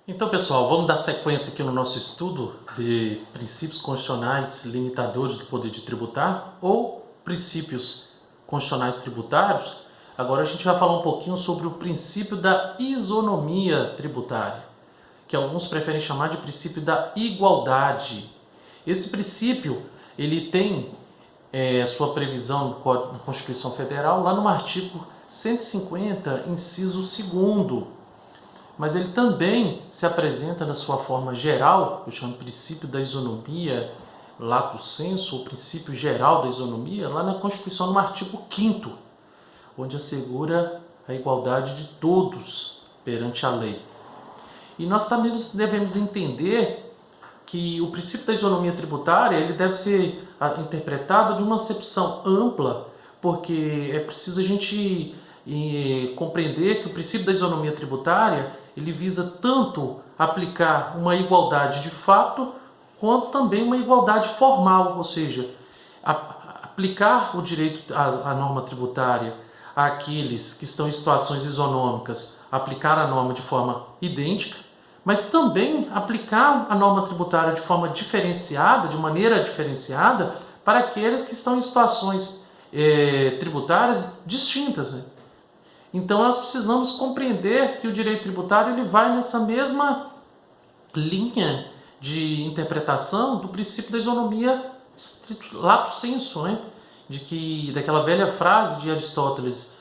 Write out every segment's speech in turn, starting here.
Então, pessoal, vamos dar sequência aqui no nosso estudo de princípios constitucionais limitadores do poder de tributar ou princípios constitucionais tributários. Agora a gente vai falar um pouquinho sobre o princípio da isonomia tributária, que alguns preferem chamar de princípio da igualdade. Esse princípio ele tem sua previsão na Constituição Federal lá no artigo 150, inciso 2º. Mas ele também se apresenta na sua forma geral, eu chamo de princípio da isonomia, lato sensu, ou princípio geral da isonomia, lá na Constituição, no artigo 5º, onde assegura a igualdade de todos perante a lei. E nós também devemos entender que o princípio da isonomia tributária ele deve ser interpretado de uma acepção ampla, porque é preciso a gente compreender que o princípio da isonomia tributária ele visa tanto aplicar uma igualdade de fato, quanto também uma igualdade formal, ou seja, aplicar o direito à norma tributária àqueles que estão em situações isonômicas, aplicar a norma de forma idêntica, mas também aplicar a norma tributária de forma diferenciada, de maneira diferenciada, para aqueles que estão em situações tributárias distintas, né? Então nós precisamos compreender que o direito tributário ele vai nessa mesma linha de interpretação do princípio da isonomia lato sensu, né? Daquela velha frase de Aristóteles,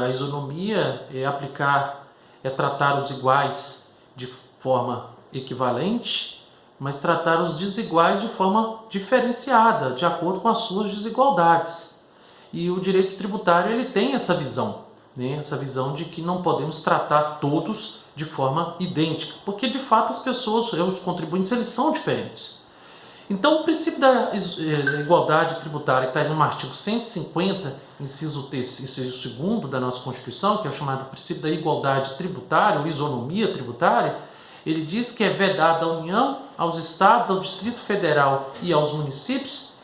a isonomia é tratar os iguais de forma equivalente, mas tratar os desiguais de forma diferenciada, de acordo com as suas desigualdades. E o direito tributário ele tem essa visão. Essa visão de que não podemos tratar todos de forma idêntica, porque de fato as pessoas, os contribuintes, eles são diferentes. Então o princípio da igualdade tributária, que está no artigo 150, inciso 2º da nossa Constituição, que é o chamado princípio da igualdade tributária, ou isonomia tributária, ele diz que é vedado à União, aos Estados, ao Distrito Federal e aos municípios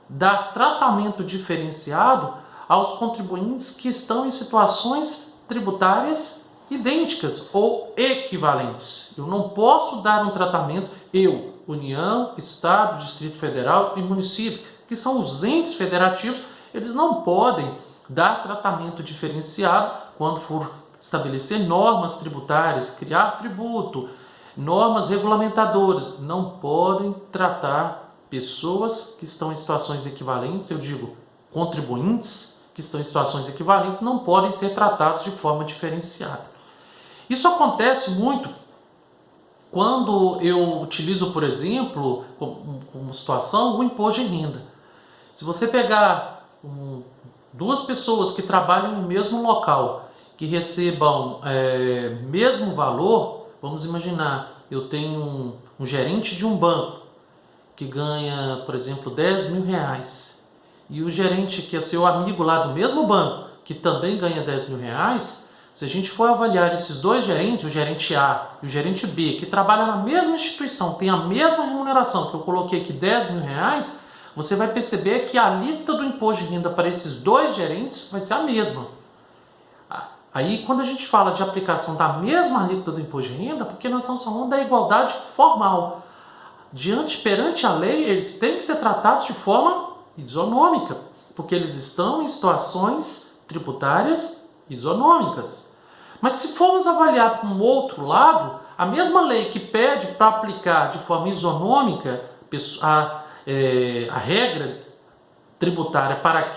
dar tratamento diferenciado aos contribuintes que estão em situações tributárias idênticas ou equivalentes. Eu não posso dar um tratamento, União, Estado, Distrito Federal e município, que são os entes federativos, eles não podem dar tratamento diferenciado quando for estabelecer normas tributárias, criar tributo, normas regulamentadoras. Não podem tratar pessoas que estão em situações equivalentes, eu digo contribuintes, que estão em situações equivalentes não podem ser tratados de forma diferenciada. Isso acontece muito quando eu utilizo, por exemplo, como situação, o imposto de renda. Se você pegar duas pessoas que trabalham no mesmo local, que recebam mesmo valor, vamos imaginar, eu tenho um gerente de um banco que ganha, por exemplo, 10 mil reais, e o gerente que é seu amigo lá do mesmo banco, que também ganha 10 mil reais, se a gente for avaliar esses dois gerentes, o gerente A e o gerente B, que trabalham na mesma instituição, tem a mesma remuneração, que eu coloquei aqui 10 mil reais, você vai perceber que a alíquota do imposto de renda para esses dois gerentes vai ser a mesma. Aí, quando a gente fala de aplicação da mesma alíquota do imposto de renda, porque nós estamos falando da igualdade formal. Perante a lei, eles têm que ser tratados de forma isonômica, porque eles estão em situações tributárias isonômicas. Mas se formos avaliar por um outro lado, a mesma lei que pede para aplicar de forma isonômica a regra tributária para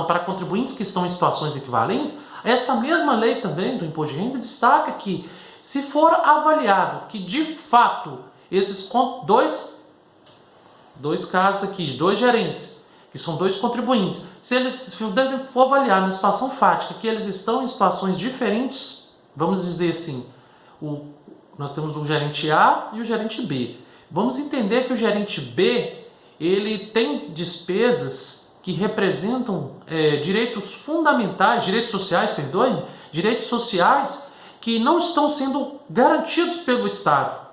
para contribuintes que estão em situações equivalentes, essa mesma lei também do imposto de renda destaca que, se for avaliado que de fato esses dois casos aqui, dois gerentes, que são dois contribuintes, se for avaliar na situação fática que eles estão em situações diferentes, vamos dizer assim, nós temos o gerente A e o gerente B. Vamos entender que o gerente B, ele tem despesas que representam direitos fundamentais, direitos sociais que não estão sendo garantidos pelo Estado.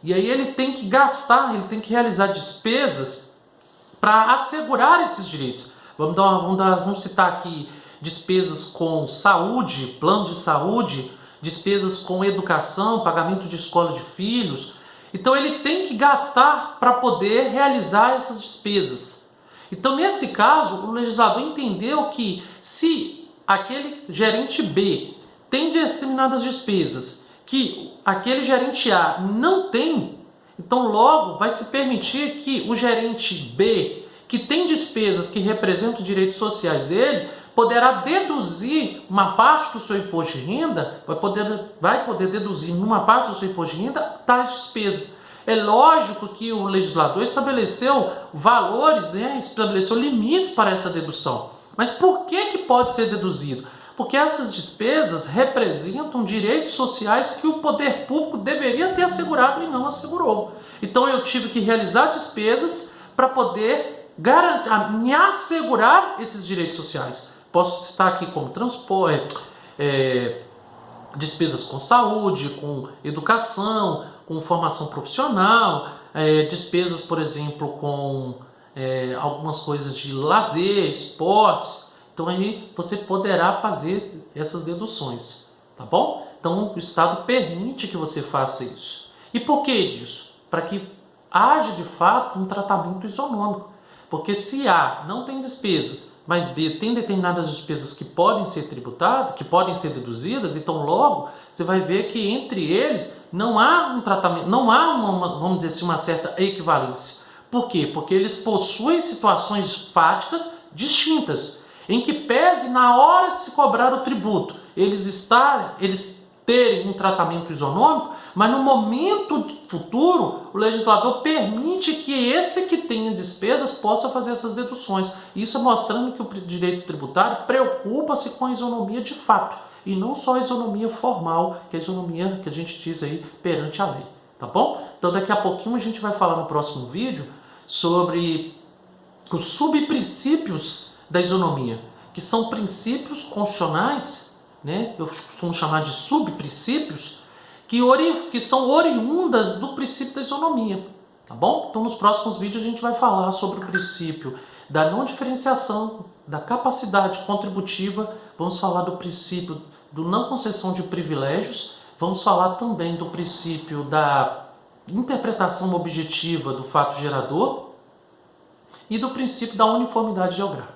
E aí ele tem que gastar, ele tem que realizar despesas para assegurar esses direitos. Vamos citar aqui despesas com saúde, plano de saúde, despesas com educação, pagamento de escola de filhos. Então ele tem que gastar para poder realizar essas despesas. Então nesse caso, o legislador entendeu que se aquele gerente B tem determinadas despesas que aquele gerente A não tem, então logo vai se permitir que o gerente B, que tem despesas que representam direitos sociais dele, poderá deduzir uma parte do seu imposto de renda, vai poder deduzir numa parte do seu imposto de renda tais despesas. É lógico que o legislador estabeleceu valores, estabeleceu limites para essa dedução. Mas por que pode ser deduzido? Porque essas despesas representam direitos sociais que o poder público deveria ter assegurado e não assegurou. Então eu tive que realizar despesas para poder me assegurar esses direitos sociais. Posso citar aqui como transporte, despesas com saúde, com educação, com formação profissional, despesas, por exemplo, com algumas coisas de lazer, esportes. Então aí você poderá fazer essas deduções, tá bom? Então o Estado permite que você faça isso. E por que isso? Para que haja de fato um tratamento isonômico. Porque se A não tem despesas, mas B tem determinadas despesas que podem ser tributadas, que podem ser deduzidas, então logo você vai ver que entre eles não há um tratamento, não há vamos dizer assim, uma certa equivalência. Por quê? Porque eles possuem situações fáticas distintas, em que pese na hora de se cobrar o tributo, eles terem um tratamento isonômico, mas no momento futuro, o legislador permite que esse que tenha despesas possa fazer essas deduções. Isso mostrando que o direito tributário preocupa-se com a isonomia de fato, e não só a isonomia formal, que é a isonomia que a gente diz aí perante a lei, tá bom? Então daqui a pouquinho a gente vai falar no próximo vídeo sobre os subprincípios da isonomia, que são princípios constitucionais, eu costumo chamar de subprincípios, que são oriundas do princípio da isonomia, tá bom? Então nos próximos vídeos a gente vai falar sobre o princípio da não diferenciação, da capacidade contributiva, vamos falar do princípio do não concessão de privilégios, vamos falar também do princípio da interpretação objetiva do fato gerador e do princípio da uniformidade geográfica.